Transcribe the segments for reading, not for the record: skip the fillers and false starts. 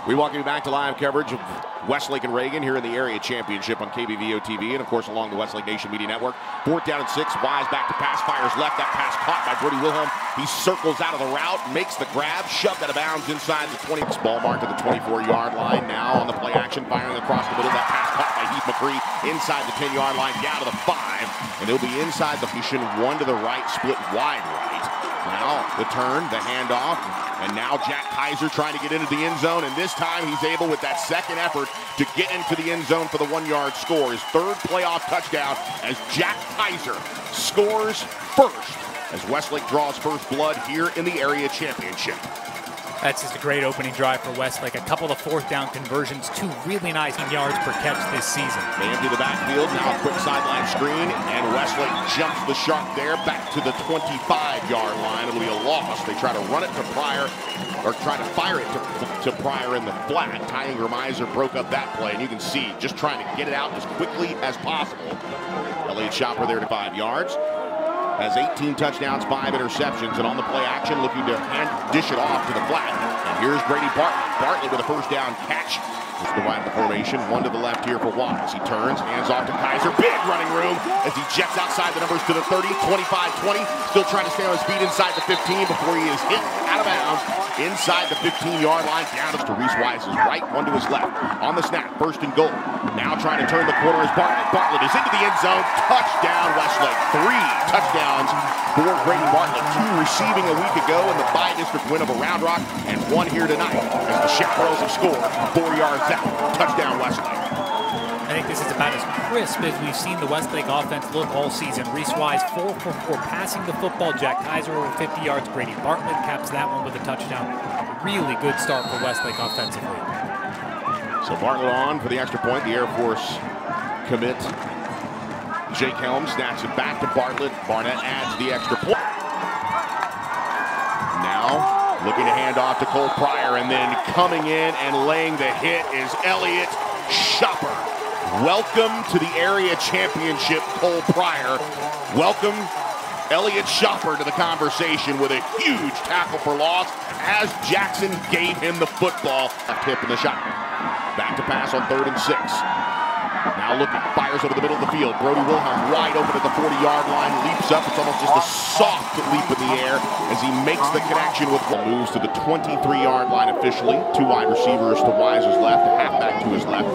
We welcome you back to live coverage of Westlake and Reagan here in the area championship on KBVO TV and, of course, along the Westlake Nation Media Network. 4th down and 6. Wise back to pass. Fires left. That pass caught by Brody Wilhelm. He circles out of the route, makes the grab, shoved out of bounds inside the 20. Ball marked at the 24-yard line. Now on the play action, firing across the middle. That pass caught by Heath McCree inside the 10-yard line, down to the 5. And he'll be inside the position. 1 to the right, split wide right. Now the turn, the handoff, and now Jack Kaiser trying to get into the end zone, and this time he's able, with that second effort, to get into the end zone for the 1-yard score. His 3rd playoff touchdown as Jack Kaiser scores first as Westlake draws first blood here in the area championship. That's just a great opening drive for Westlake. A couple of 4th down conversions, 2 really nice yards per catch this season. They empty the backfield, now a quick sideline screen, and Westlake jumps the shark there back to the 25-yard line. It'll be a loss. They try to run it to Pryor, or try to fire it to Pryor in the flat. Ty Ingram-Iser broke up that play, and you can see just trying to get it out as quickly as possible. Elliott Shopper there to 5 yards. Has 18 touchdowns, 5 interceptions, and on the play action, looking to dish it off to the flat. And here's Brady Bartlett. Bartlett with a 1st down catch. It's divided the formation. 1 to the left here for Wise. He turns, hands off to Kaiser. Big running room as he jets outside the numbers to the 30, 25, 20. Still trying to stay on his feet inside the 15 before he is hit out of bounds inside the 15-yard line. Down to Reese Wise's right, 1 to his left. On the snap, 1st and goal. Now trying to turn the corner is Bartlett. Bartlett is into the end zone. Touchdown, Westlake. 3 touchdowns for Brady Bartlett. 2 receiving a week ago in the bi-district win over Round Rock, and 1 here tonight as the Chaparrals have scored 4 yards out. Touchdown, Westlake. I think this is about as crisp as we've seen the Westlake offense look all season. Reese Wise 4 for 4 passing the football. Jack Kaiser over 50 yards. Brady Bartlett caps that one with a touchdown. Really good start for Westlake offensively. So Bartlett on for the extra point. The Air Force commit. Jake Helm snaps it back to Bartlett. Barnett adds the extra point. Now looking to hand off to Cole Pryor, and then coming in and laying the hit is Elliott Shopper. Welcome to the area championship, Cole Pryor. Welcome, Elliott Shopper, to the conversation with a huge tackle for loss as Jackson gave him the football. A tip in the shotgun. Back to pass on 3rd and 6. Now looking, fires over the middle of the field. Brody Wilhelm wide open at the 40-yard line, leaps up. It's almost just a soft leap in the air as he makes the connection with moves to the 23-yard line officially. 2 wide receivers to Wise's left, a halfback to his left.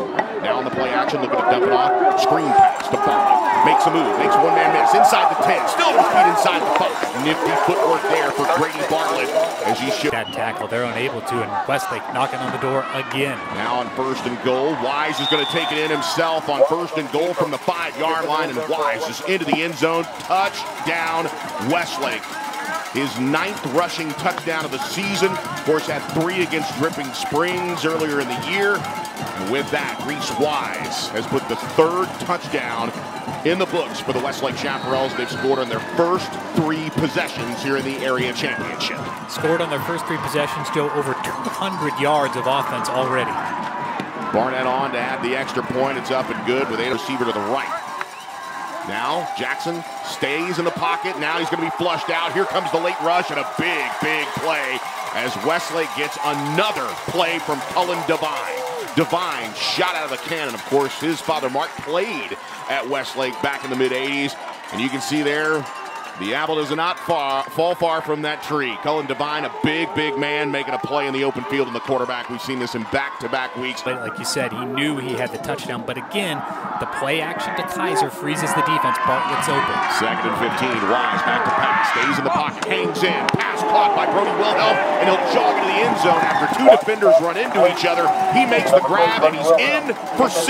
Now on the play action, looking to dump it off. Screen pass to Bartlett. Makes a move, makes a 1-man miss. Inside the 10, still to his feet inside the 5. Nifty footwork there for Brady Bartlett as he should. That tackle, they're unable to, and Westlake knocking on the door again. Now on 1st and goal, Wise is going to take it in himself on 1st and goal from the 5-yard line, and Wise is into the end zone. Touchdown, Westlake. His 9th rushing touchdown of the season. Of course, had 3 against Dripping Springs earlier in the year. And with that, Reese Wise has put the 3rd touchdown in the books for the Westlake Chaparrals. They've scored on their first 3 possessions here in the area championship. Scored on their first 3 possessions, Joe, over 200 yards of offense already. Barnett on to add the extra point. It's up and good with a receiver to the right. Now Jackson stays in the pocket. Now he's going to be flushed out. Here comes the late rush and a big, big play as Westlake gets another play from Cullen Devine. Devine shot out of the cannon. Of course, his father Mark played at Westlake back in the mid-'80s. And you can see there, the apple does not fall far from that tree. Cullen Devine, a big, big man, making a play in the open field, and the quarterback. We've seen this in back-to-back weeks. But like you said, he knew he had the touchdown. But again, the play action to Kaiser freezes the defense. Bartlett's open. 2nd and 15. Wise back to pass. Stays in the pocket. Hangs in. Pass caught by Brody Wilhelm, and he'll jog into the end zone after 2 defenders run into each other. He makes the grab, and he's in for 6.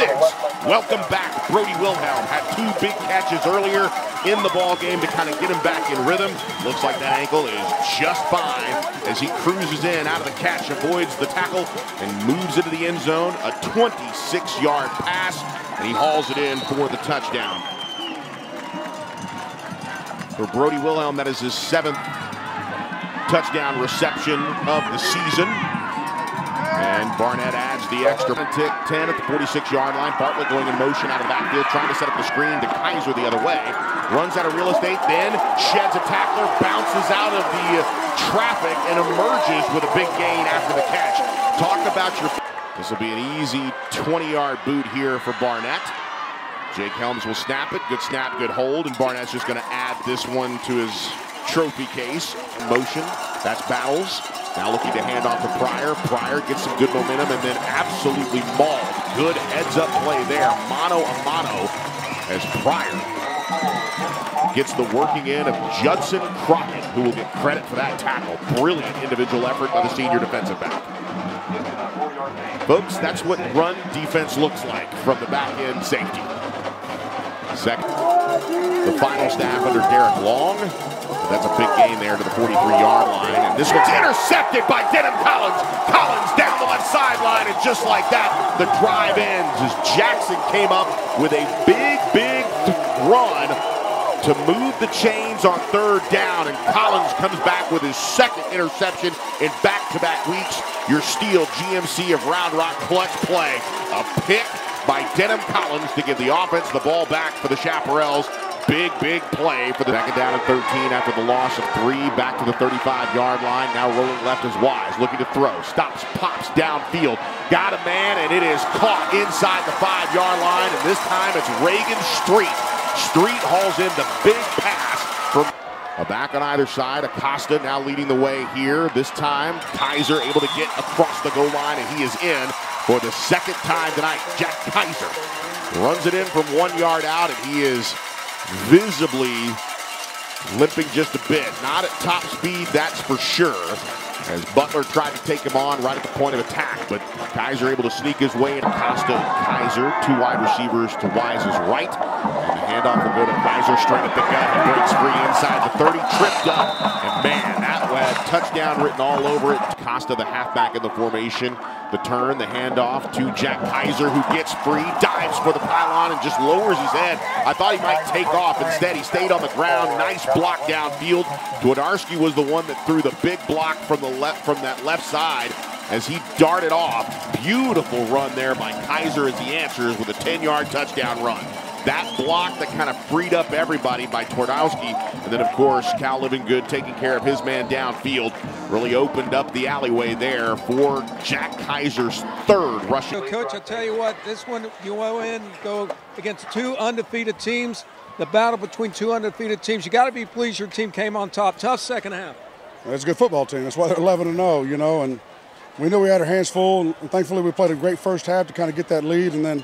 Welcome back, Brody Wilhelm. Had 2 big catches earlier in the ball game to kind of get him back in rhythm. Looks like that ankle is just fine as he cruises in out of the catch, avoids the tackle, and moves into the end zone. A 26-yard pass, and he hauls it in for the touchdown. For Brody Wilhelm, that is his 7th touchdown reception of the season. And Barnett adds the extra. 10 at the 46-yard line. Bartlett going in motion out of the backfield, trying to set up the screen to Kaiser the other way. Runs out of real estate, then sheds a tackler, bounces out of the traffic and emerges with a big gain after the catch. Talk about your... This will be an easy 20-yard boot here for Barnett. Jake Helms will snap it. Good snap, good hold. And Barnett's just going to add this one to his trophy case. Motion. That's Battles. Now looking to hand off to Pryor. Pryor gets some good momentum and then absolutely mauled. Good heads-up play there. Mano a mano as Pryor gets the working in of Judson Crockett, who will get credit for that tackle. Brilliant individual effort by the senior defensive back. Folks, that's what run defense looks like from the back-end safety. Second, the final staff under Derek Long. That's a big gain there to the 43-yard line. And this one's intercepted by Denham Collins. Collins down the left sideline, and just like that, the drive ends as Jackson came up with a big run to move the chains on third down, and Collins comes back with his second interception in back-to-back weeks. Your Steel GMC of Round Rock clutch play. A pick by Denham Collins to give the offense the ball back for the Chaparrals. Big play for the second down and 13 after the loss of 3. Back to the 35-yard line. Now rolling left is Wise, looking to throw. Stops, pops downfield. Got a man, and it is caught inside the 5-yard line. And this time it's Reagan Street. Street hauls in the big pass from a back on either side. Acosta now leading the way here. This time, Kaiser able to get across the goal line, and he is in for the second time tonight. Jack Kaiser runs it in from 1 yard out, and he is visibly limping just a bit. Not at top speed, that's for sure, as Butler tried to take him on right at the point of attack, but Kaiser able to sneak his way into Acosta and Kaiser. 2 wide receivers to Wise's right. And the handoff will go to Kaiser straight at the gut. He breaks free inside the 30, tripped up, and man, that had touchdown written all over it. Acosta, the halfback in the formation. The turn, the handoff to Jack Kaiser, who gets free, dives for the pylon, and just lowers his head. I thought he might take off. Instead, he stayed on the ground. Nice block downfield. Twardarski was the one that threw the big block from the left, from that left side, as he darted off. Beautiful run there by Kaiser as he answers with a 10-yard touchdown run. That block that kind of freed up everybody by Twardowski. And then, of course, Cal Livingood taking care of his man downfield. Really opened up the alleyway there for Jack Kaiser's third rushing. So, Coach, I'll tell you what, this one, you go against 2 undefeated teams. The battle between 2 undefeated teams. You got to be pleased your team came on top. Tough second half. Well, it's a good football team. That's why they're 11-0, you know. And we knew we had our hands full. And thankfully, we played a great first half to kind of get that lead. And then,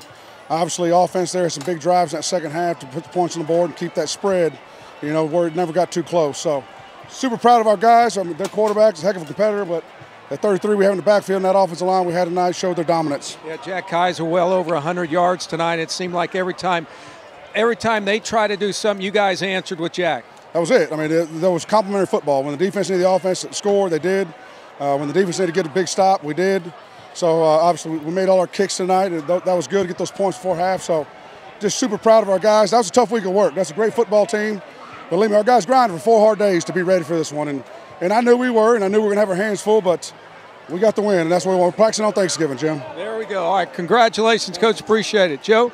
obviously, offense there, some big drives in that second half to put the points on the board and keep that spread, you know, where it never got too close. So, super proud of our guys. I mean, their quarterback's a heck of a competitor, but at 33, we have in the backfield in that offensive line, we had tonight, showed their dominance. Yeah, Jack Kaiser well over 100 yards tonight. It seemed like every time they try to do something, you guys answered with Jack. That was it. I mean, there was complimentary football. When the defense needed the offense to score, they did. When the defense needed to get a big stop, we did. So, obviously, we made all our kicks tonight, and that was good to get those points before half. So, just super proud of our guys. That was a tough week of work. That's a great football team. Believe me, our guys grinded for 4 hard days to be ready for this one. And I knew we were, and I knew we were going to have our hands full, but we got the win, and that's what we're practicing on Thanksgiving, Jim. There we go. All right, congratulations, Coach. Appreciate it. Joe?